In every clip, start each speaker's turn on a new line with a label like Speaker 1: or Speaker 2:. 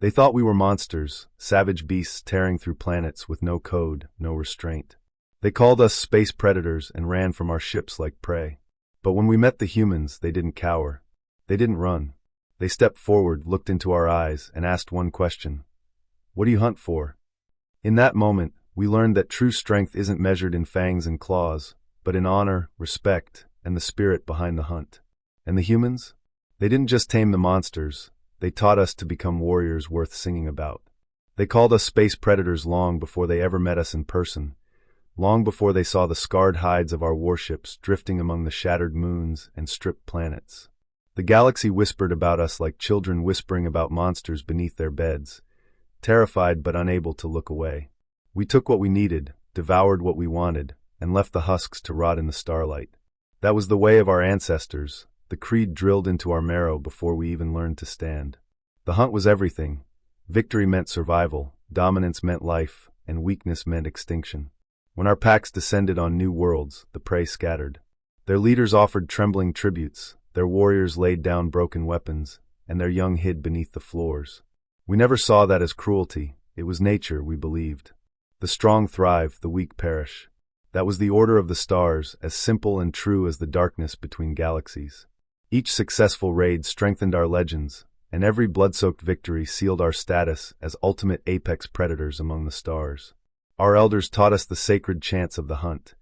Speaker 1: They thought we were monsters, savage beasts tearing through planets with no code, no restraint. They called us space predators and ran from our ships like prey. But when we met the humans, they didn't cower. They didn't run. They stepped forward, looked into our eyes, and asked one question. What do you hunt for? In that moment, we learned that true strength isn't measured in fangs and claws, but in honor, respect, and the spirit behind the hunt. And the humans? They didn't just tame the monsters, they taught us to become warriors worth singing about. They called us space predators long before they ever met us in person, long before they saw the scarred hides of our warships drifting among the shattered moons and stripped planets. The galaxy whispered about us like children whispering about monsters beneath their beds, terrified but unable to look away. We took what we needed, devoured what we wanted, and left the husks to rot in the starlight. That was the way of our ancestors, the creed drilled into our marrow before we even learned to stand. The hunt was everything. Victory meant survival, dominance meant life, and weakness meant extinction. When our packs descended on new worlds, the prey scattered. Their leaders offered trembling tributes, their warriors laid down broken weapons, and their young hid beneath the floors. We never saw that as cruelty. It was nature, we believed. The strong thrive, the weak perish. That was the order of the stars, as simple and true as the darkness between galaxies. Each successful raid strengthened our legends, and every blood-soaked victory sealed our status as ultimate apex predators among the stars. Our elders taught us the sacred chants of the hunt,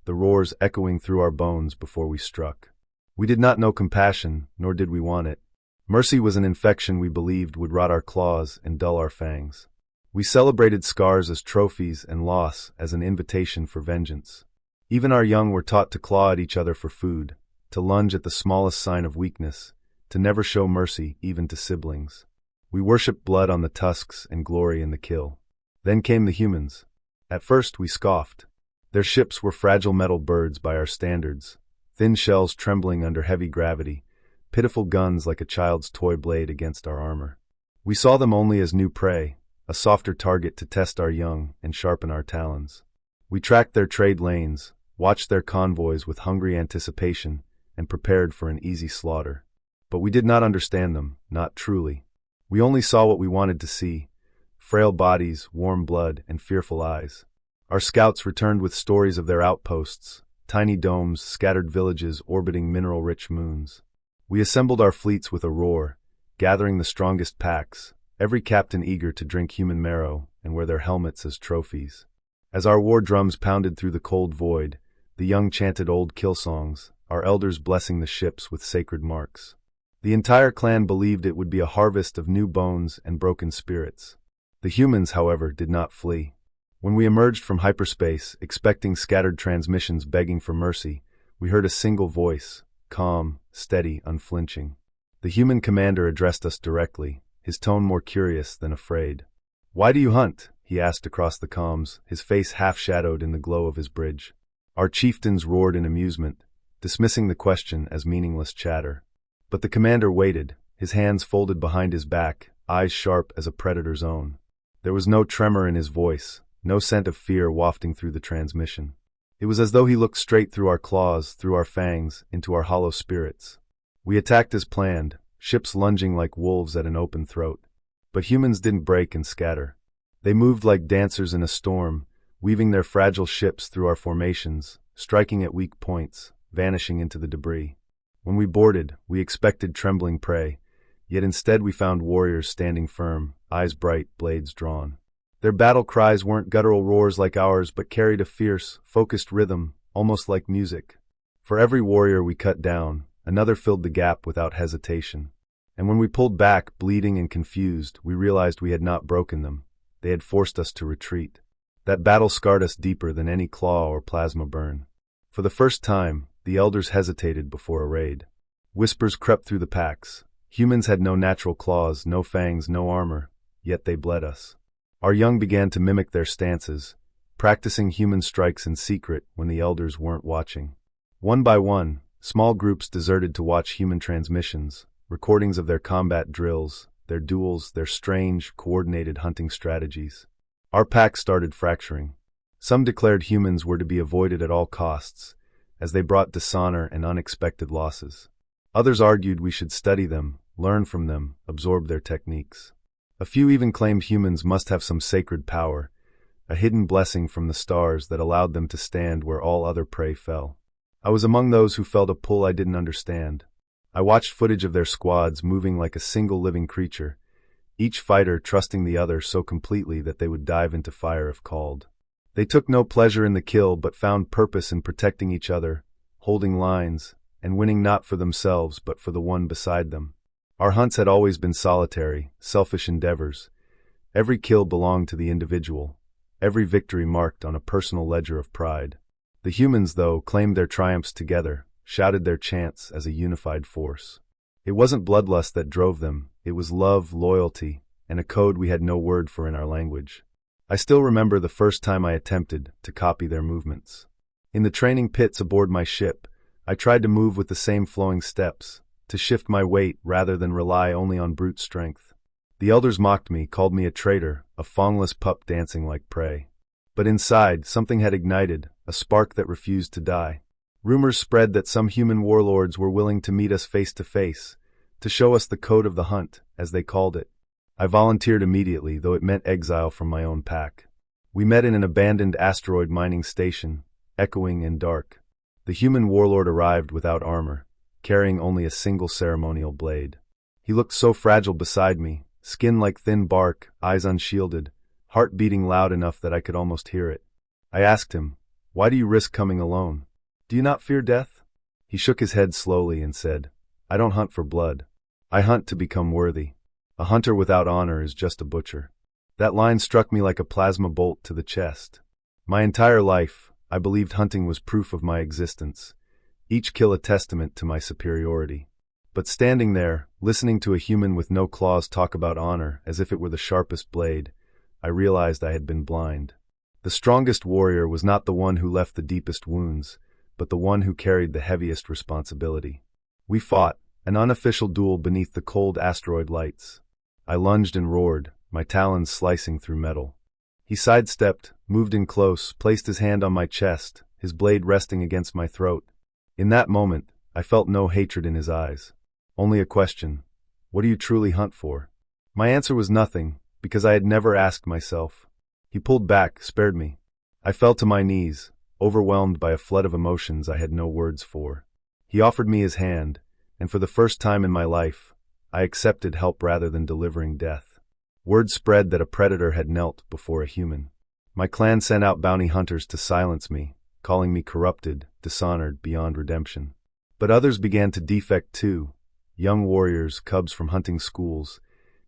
Speaker 1: the roars echoing through our bones before we struck. We did not know compassion, nor did we want it. Mercy was an infection we believed would rot our claws and dull our fangs. We celebrated scars as trophies and loss as an invitation for vengeance. Even our young were taught to claw at each other for food, to lunge at the smallest sign of weakness, to never show mercy even to siblings. We worshipped blood on the tusks and glory in the kill. Then came the humans. At first we scoffed. Their ships were fragile metal birds by our standards, thin shells trembling under heavy gravity, pitiful guns like a child's toy blade against our armor. We saw them only as new prey, a softer target to test our young and sharpen our talons. We tracked their trade lanes, watched their convoys with hungry anticipation, and prepared for an easy slaughter. But we did not understand them, not truly. We only saw what we wanted to see: frail bodies, warm blood, and fearful eyes. Our scouts returned with stories of their outposts, tiny domes, scattered villages orbiting mineral-rich moons. We assembled our fleets with a roar, gathering the strongest packs, every captain eager to drink human marrow and wear their helmets as trophies. As our war drums pounded through the cold void, the young chanted old kill songs, our elders blessing the ships with sacred marks. The entire clan believed it would be a harvest of new bones and broken spirits. The humans, however, did not flee. When we emerged from hyperspace, expecting scattered transmissions begging for mercy, we heard a single voice, calm, steady, unflinching. The human commander addressed us directly, his tone more curious than afraid. "Why do you hunt?" he asked across the comms, his face half-shadowed in the glow of his bridge. Our chieftains roared in amusement, dismissing the question as meaningless chatter. But the commander waited, his hands folded behind his back, eyes sharp as a predator's own. There was no tremor in his voice, no scent of fear wafting through the transmission. It was as though he looked straight through our claws, through our fangs, into our hollow spirits. We attacked as planned, ships lunging like wolves at an open throat. But humans didn't break and scatter. They moved like dancers in a storm, weaving their fragile ships through our formations, striking at weak points, vanishing into the debris. When we boarded, we expected trembling prey, yet instead we found warriors standing firm, eyes bright, blades drawn. Their battle cries weren't guttural roars like ours, but carried a fierce, focused rhythm, almost like music. For every warrior we cut down, another filled the gap without hesitation. And when we pulled back, bleeding and confused, we realized we had not broken them. They had forced us to retreat. That battle scarred us deeper than any claw or plasma burn. For the first time, the elders hesitated before a raid. Whispers crept through the packs. Humans had no natural claws, no fangs, no armor, yet they bled us. Our young began to mimic their stances, practicing human strikes in secret when the elders weren't watching. One by one, small groups deserted to watch human transmissions, recordings of their combat drills, their duels, their strange, coordinated hunting strategies. Our pack started fracturing. Some declared humans were to be avoided at all costs, as they brought dishonor and unexpected losses. Others argued we should study them, learn from them, absorb their techniques. A few even claimed humans must have some sacred power, a hidden blessing from the stars that allowed them to stand where all other prey fell. I was among those who felt a pull I didn't understand. I watched footage of their squads moving like a single living creature, each fighter trusting the other so completely that they would dive into fire if called. They took no pleasure in the kill but found purpose in protecting each other, holding lines, and winning not for themselves but for the one beside them. Our hunts had always been solitary, selfish endeavors. Every kill belonged to the individual, every victory marked on a personal ledger of pride. The humans, though, claimed their triumphs together, shouted their chants as a unified force. It wasn't bloodlust that drove them, it was love, loyalty, and a code we had no word for in our language. I still remember the first time I attempted to copy their movements. In the training pits aboard my ship, I tried to move with the same flowing steps, to shift my weight rather than rely only on brute strength. The elders mocked me, called me a traitor, a fawnless pup dancing like prey. But inside, something had ignited, a spark that refused to die. Rumors spread that some human warlords were willing to meet us face to face, to show us the code of the hunt, as they called it. I volunteered immediately, though it meant exile from my own pack. We met in an abandoned asteroid mining station, echoing and dark. The human warlord arrived without armor, carrying only a single ceremonial blade. He looked so fragile beside me, skin like thin bark, eyes unshielded, heart beating loud enough that I could almost hear it. I asked him, "Why do you risk coming alone? Do you not fear death?" He shook his head slowly and said, "I don't hunt for blood. I hunt to become worthy. A hunter without honor is just a butcher." That line struck me like a plasma bolt to the chest. My entire life, I believed hunting was proof of my existence, each kill a testament to my superiority. But standing there, listening to a human with no claws talk about honor as if it were the sharpest blade, I realized I had been blind. The strongest warrior was not the one who left the deepest wounds, but the one who carried the heaviest responsibility. We fought, an unofficial duel beneath the cold asteroid lights. I lunged and roared, my talons slicing through metal. He sidestepped, moved in close, placed his hand on my chest, his blade resting against my throat. In that moment, I felt no hatred in his eyes. Only a question: what do you truly hunt for? My answer was nothing, because I had never asked myself. He pulled back, spared me. I fell to my knees, overwhelmed by a flood of emotions I had no words for. He offered me his hand, and for the first time in my life, I accepted help rather than delivering death. Word spread that a predator had knelt before a human. My clan sent out bounty hunters to silence me, calling me corrupted, dishonored beyond redemption. But others began to defect too, young warriors, cubs from hunting schools,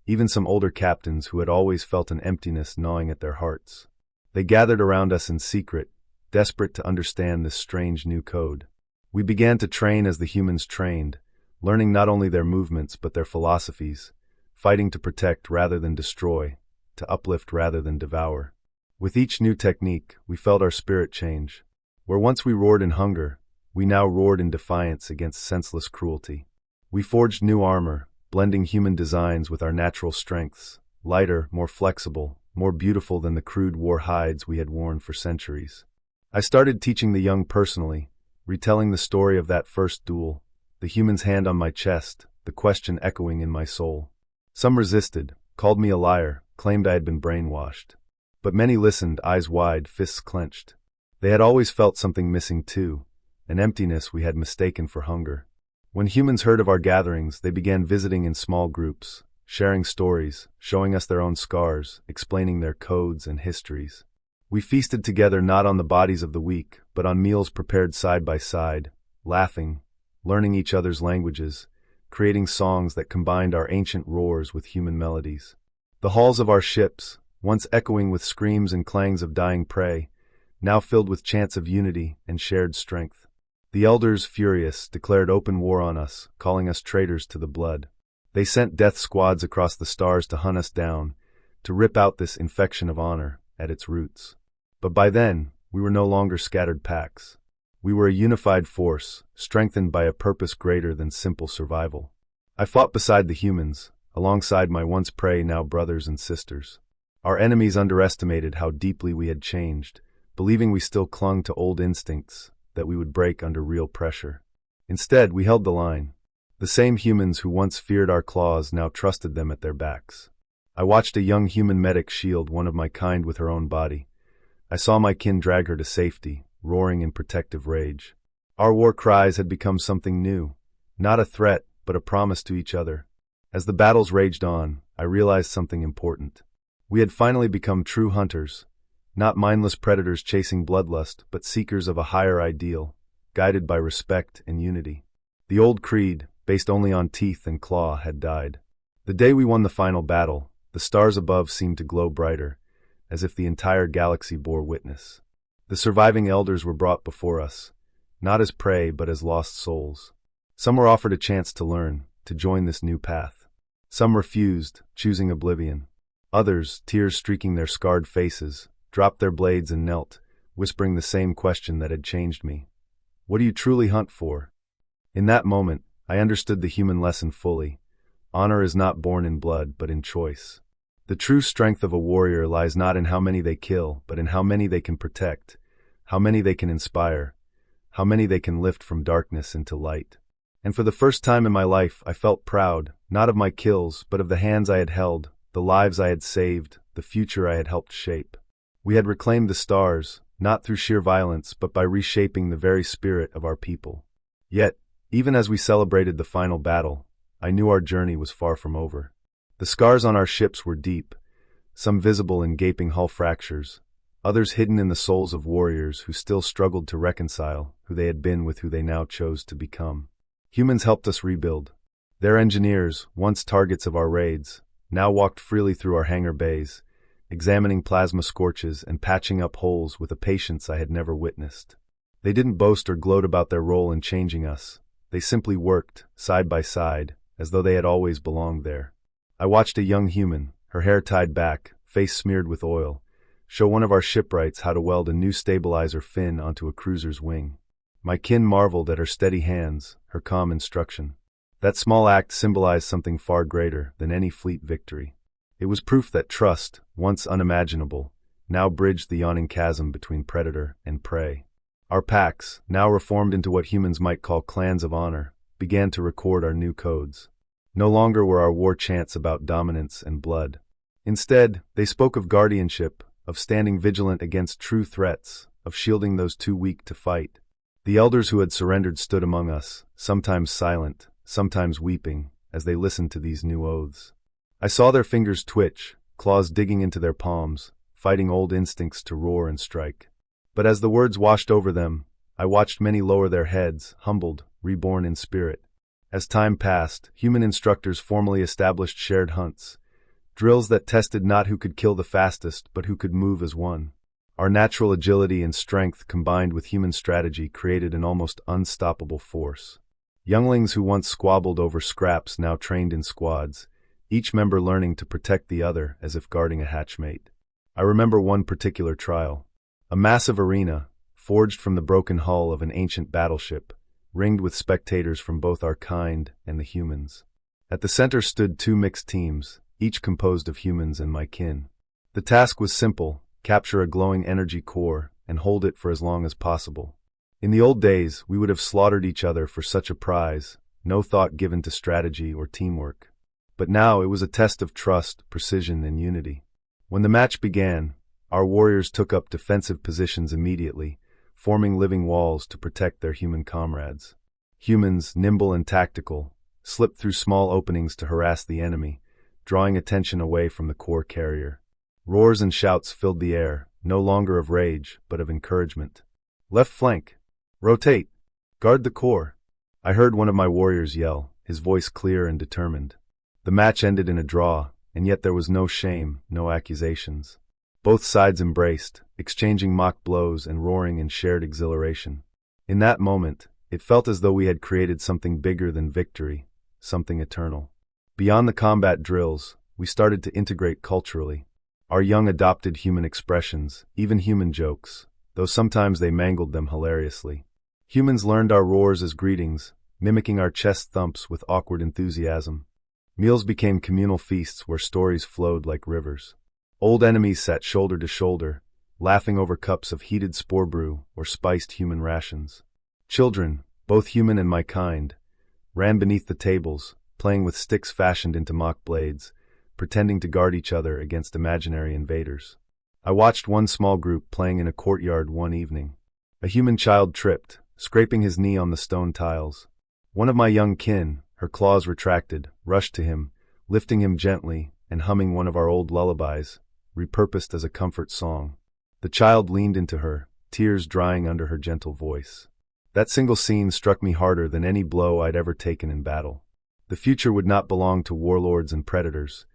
Speaker 1: even some older captains who had always felt an emptiness gnawing at their hearts. They gathered around us in secret, desperate to understand this strange new code. We began to train as the humans trained, learning not only their movements but their philosophies, fighting to protect rather than destroy, to uplift rather than devour. With each new technique, we felt our spirit change. Where once we roared in hunger, we now roared in defiance against senseless cruelty. We forged new armor, blending human designs with our natural strengths, lighter, more flexible, more beautiful than the crude war hides we had worn for centuries. I started teaching the young personally, retelling the story of that first duel, the human's hand on my chest, the question echoing in my soul. Some resisted, called me a liar, claimed I had been brainwashed. But many listened, eyes wide, fists clenched. They had always felt something missing too, an emptiness we had mistaken for hunger. When humans heard of our gatherings, they began visiting in small groups, sharing stories, showing us their own scars, explaining their codes and histories. We feasted together not on the bodies of the weak, but on meals prepared side by side, laughing, learning each other's languages, creating songs that combined our ancient roars with human melodies. The halls of our ships, once echoing with screams and clangs of dying prey, now filled with chants of unity and shared strength. The elders, furious, declared open war on us, calling us traitors to the blood. They sent death squads across the stars to hunt us down, to rip out this infection of honor at its roots. But by then, we were no longer scattered packs. We were a unified force, strengthened by a purpose greater than simple survival. I fought beside the humans, alongside my once prey, now brothers and sisters. Our enemies underestimated how deeply we had changed, believing we still clung to old instincts, that we would break under real pressure. Instead, we held the line. The same humans who once feared our claws now trusted them at their backs. I watched a young human medic shield one of my kind with her own body. I saw my kin drag her to safety, roaring in protective rage. Our war cries had become something new, not a threat, but a promise to each other. As the battles raged on, I realized something important. We had finally become true hunters, not mindless predators chasing bloodlust, but seekers of a higher ideal, guided by respect and unity. The old creed, based only on teeth and claw, had died. The day we won the final battle, the stars above seemed to glow brighter, as if the entire galaxy bore witness. The surviving elders were brought before us, not as prey but as lost souls. Some were offered a chance to learn, to join this new path. Some refused, choosing oblivion. Others, tears streaking their scarred faces, dropped their blades and knelt, whispering the same question that had changed me. What do you truly hunt for? In that moment, I understood the human lesson fully. Honor is not born in blood, but in choice. The true strength of a warrior lies not in how many they kill, but in how many they can protect, how many they can inspire, how many they can lift from darkness into light. And for the first time in my life, I felt proud, not of my kills, but of the hands I had held, the lives I had saved, the future I had helped shape. We had reclaimed the stars, not through sheer violence, but by reshaping the very spirit of our people. Yet, even as we celebrated the final battle, I knew our journey was far from over. The scars on our ships were deep, some visible in gaping hull fractures, others hidden in the souls of warriors who still struggled to reconcile who they had been with who they now chose to become. Humans helped us rebuild. Their engineers, once targets of our raids, now walked freely through our hangar bays, examining plasma scorches and patching up holes with a patience I had never witnessed. They didn't boast or gloat about their role in changing us. They simply worked, side by side, as though they had always belonged there. I watched a young human, her hair tied back, face smeared with oil, show one of our shipwrights how to weld a new stabilizer fin onto a cruiser's wing. My kin marveled at her steady hands, her calm instruction. That small act symbolized something far greater than any fleet victory. It was proof that trust, once unimaginable, now bridged the yawning chasm between predator and prey. Our packs, now reformed into what humans might call clans of honor, began to record our new codes. No longer were our war chants about dominance and blood. Instead, they spoke of guardianship, of standing vigilant against true threats, of shielding those too weak to fight. The elders who had surrendered stood among us, sometimes silent, sometimes weeping, as they listened to these new oaths. I saw their fingers twitch, claws digging into their palms, fighting old instincts to roar and strike. But as the words washed over them, I watched many lower their heads, humbled, reborn in spirit. As time passed, human instructors formally established shared hunts, drills that tested not who could kill the fastest, but who could move as one. Our natural agility and strength combined with human strategy created an almost unstoppable force. Younglings who once squabbled over scraps now trained in squads, each member learning to protect the other as if guarding a hatchmate. I remember one particular trial. A massive arena, forged from the broken hull of an ancient battleship, ringed with spectators from both our kind and the humans. At the center stood two mixed teams, each composed of humans and my kin. The task was simple: capture a glowing energy core and hold it for as long as possible. In the old days, we would have slaughtered each other for such a prize, no thought given to strategy or teamwork. But now it was a test of trust, precision, and unity. When the match began, our warriors took up defensive positions immediately, forming living walls to protect their human comrades. Humans, nimble and tactical, slipped through small openings to harass the enemy, drawing attention away from the core carrier. Roars and shouts filled the air, no longer of rage, but of encouragement. "Left flank! Rotate! Guard the core!" I heard one of my warriors yell, his voice clear and determined. The match ended in a draw, and yet there was no shame, no accusations. Both sides embraced, exchanging mock blows and roaring in shared exhilaration. In that moment, it felt as though we had created something bigger than victory, something eternal. Beyond the combat drills, we started to integrate culturally. Our young adopted human expressions, even human jokes, though sometimes they mangled them hilariously. Humans learned our roars as greetings, mimicking our chest thumps with awkward enthusiasm. Meals became communal feasts where stories flowed like rivers. Old enemies sat shoulder to shoulder, laughing over cups of heated spore brew or spiced human rations. Children, both human and my kind, ran beneath the tables, playing with sticks fashioned into mock blades, pretending to guard each other against imaginary invaders. I watched one small group playing in a courtyard one evening. A human child tripped, scraping his knee on the stone tiles. One of my young kin, her claws retracted, rushed to him, lifting him gently and humming one of our old lullabies, repurposed as a comfort song. The child leaned into her, tears drying under her gentle voice. That single scene struck me harder than any blow I'd ever taken in battle. The future would not belong to warlords and predators.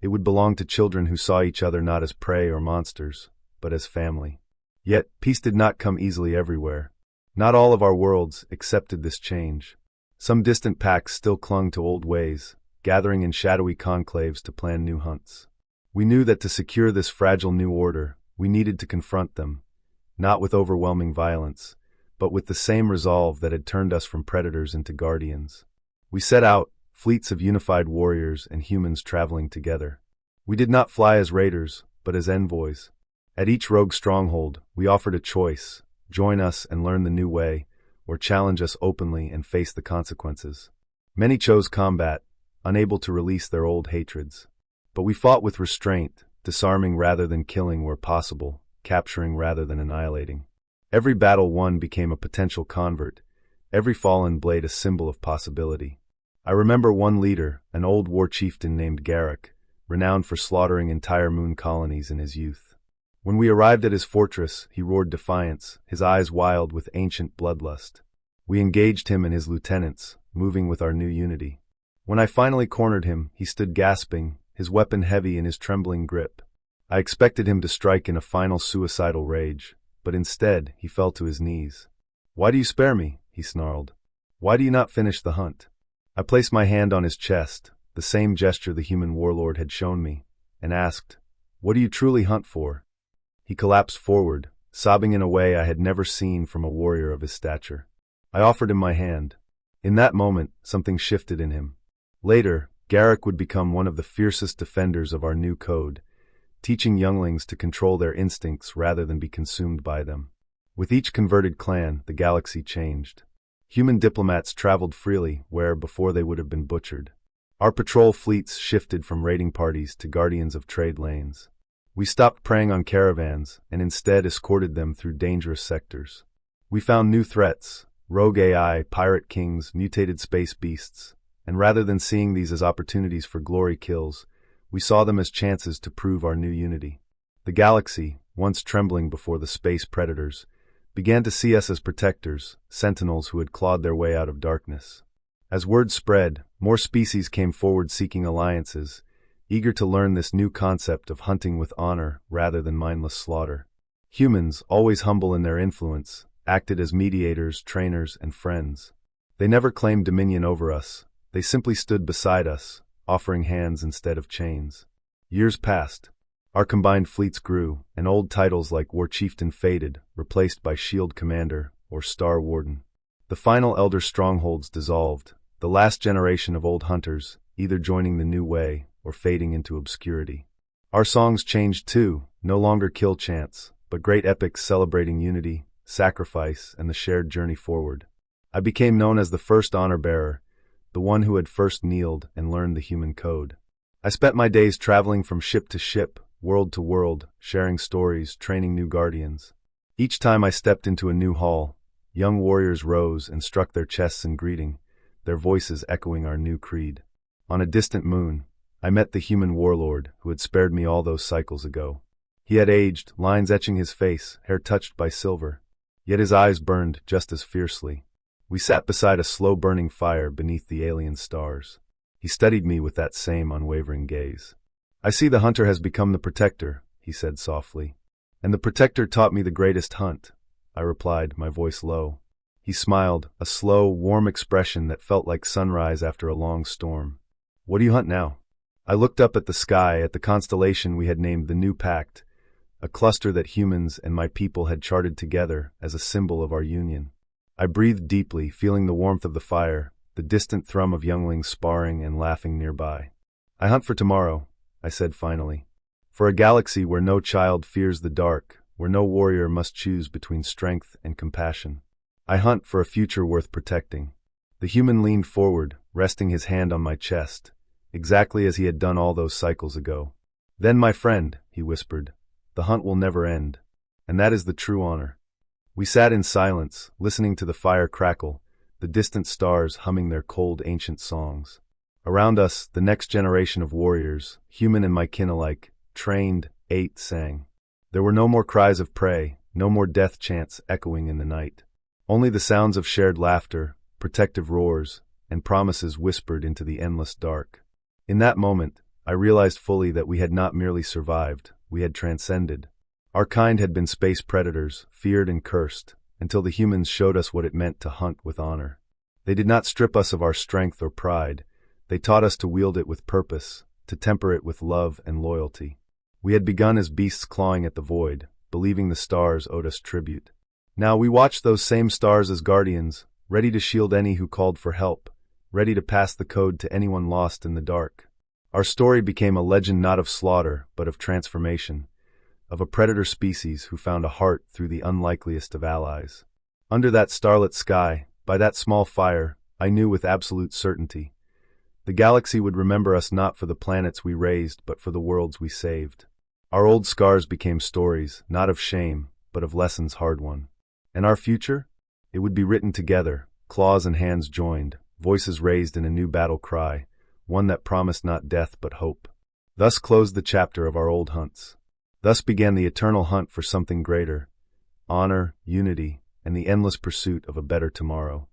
Speaker 1: It would belong to children who saw each other not as prey or monsters, but as family. Yet, peace did not come easily everywhere. Not all of our worlds accepted this change. Some distant packs still clung to old ways, gathering in shadowy conclaves to plan new hunts. We knew that to secure this fragile new order, we needed to confront them, not with overwhelming violence, but with the same resolve that had turned us from predators into guardians. We set out, fleets of unified warriors and humans traveling together. We did not fly as raiders, but as envoys. At each rogue stronghold, we offered a choice: join us and learn the new way, or challenge us openly and face the consequences. Many chose combat, unable to release their old hatreds. But we fought with restraint, disarming rather than killing where possible, capturing rather than annihilating. Every battle won became a potential convert, every fallen blade a symbol of possibility. I remember one leader, an old war chieftain named Galactic, renowned for slaughtering entire moon colonies in his youth. When we arrived at his fortress, he roared defiance, his eyes wild with ancient bloodlust. We engaged him and his lieutenants, moving with our new unity. When I finally cornered him, he stood gasping, his weapon heavy in his trembling grip. I expected him to strike in a final suicidal rage, but instead he fell to his knees. "Why do you spare me?" he snarled. "Why do you not finish the hunt?" I placed my hand on his chest, the same gesture the human warlord had shown me, and asked, "What do you truly hunt for?" He collapsed forward, sobbing in a way I had never seen from a warrior of his stature. I offered him my hand. In that moment, something shifted in him. Later, Galactic would become one of the fiercest defenders of our new code, teaching younglings to control their instincts rather than be consumed by them. With each converted clan, the galaxy changed. Human diplomats traveled freely where before they would have been butchered. Our patrol fleets shifted from raiding parties to guardians of trade lanes. We stopped preying on caravans and instead escorted them through dangerous sectors. We found new threats: rogue AI, pirate kings, mutated space beasts, and rather than seeing these as opportunities for glory kills, we saw them as chances to prove our new unity. The galaxy, once trembling before the space predators, began to see us as protectors, sentinels who had clawed their way out of darkness. As word spread, more species came forward seeking alliances, eager to learn this new concept of hunting with honor rather than mindless slaughter. Humans, always humble in their influence, acted as mediators, trainers, and friends. They never claimed dominion over us. They simply stood beside us, offering hands instead of chains. Years passed. Our combined fleets grew, and old titles like War Chieftain faded, replaced by Shield Commander or Star Warden. The final Elder strongholds dissolved, the last generation of old hunters, either joining the new way or fading into obscurity. Our songs changed too, no longer kill chants, but great epics celebrating unity, sacrifice, and the shared journey forward. I became known as the first honor-bearer, the one who had first kneeled and learned the human code. I spent my days traveling from ship to ship, world to world, sharing stories, training new guardians. Each time I stepped into a new hall, young warriors rose and struck their chests in greeting, their voices echoing our new creed. On a distant moon, I met the human warlord who had spared me all those cycles ago. He had aged, lines etching his face, hair touched by silver. Yet his eyes burned just as fiercely. We sat beside a slow-burning fire beneath the alien stars. He studied me with that same unwavering gaze. "I see the hunter has become the protector," he said softly. "And the protector taught me the greatest hunt," I replied, my voice low. He smiled, a slow, warm expression that felt like sunrise after a long storm. "What do you hunt now?" I looked up at the sky, at the constellation we had named the New Pact, a cluster that humans and my people had charted together as a symbol of our union. I breathed deeply, feeling the warmth of the fire, the distant thrum of younglings sparring and laughing nearby. "I hunt for tomorrow," I said finally. "For a galaxy where no child fears the dark, where no warrior must choose between strength and compassion. I hunt for a future worth protecting." The human leaned forward, resting his hand on my chest, exactly as he had done all those cycles ago. "Then, my friend," he whispered, "the hunt will never end. And that is the true honor." We sat in silence, listening to the fire crackle, the distant stars humming their cold ancient songs. Around us, the next generation of warriors, human and my kin alike, trained, ate, sang. There were no more cries of prey, no more death chants echoing in the night. Only the sounds of shared laughter, protective roars, and promises whispered into the endless dark. In that moment, I realized fully that we had not merely survived, we had transcended. Our kind had been space predators, feared and cursed, until the humans showed us what it meant to hunt with honor. They did not strip us of our strength or pride. They taught us to wield it with purpose, to temper it with love and loyalty. We had begun as beasts clawing at the void, believing the stars owed us tribute. Now we watched those same stars as guardians, ready to shield any who called for help, ready to pass the code to anyone lost in the dark. Our story became a legend not of slaughter, but of transformation, of a predator species who found a heart through the unlikeliest of allies. Under that starlit sky, by that small fire, I knew with absolute certainty. The galaxy would remember us not for the planets we raised, but for the worlds we saved. Our old scars became stories, not of shame, but of lessons hard won. And our future? It would be written together, claws and hands joined, voices raised in a new battle cry, one that promised not death but hope. Thus closed the chapter of our old hunts. Thus began the eternal hunt for something greater, honor, unity, and the endless pursuit of a better tomorrow.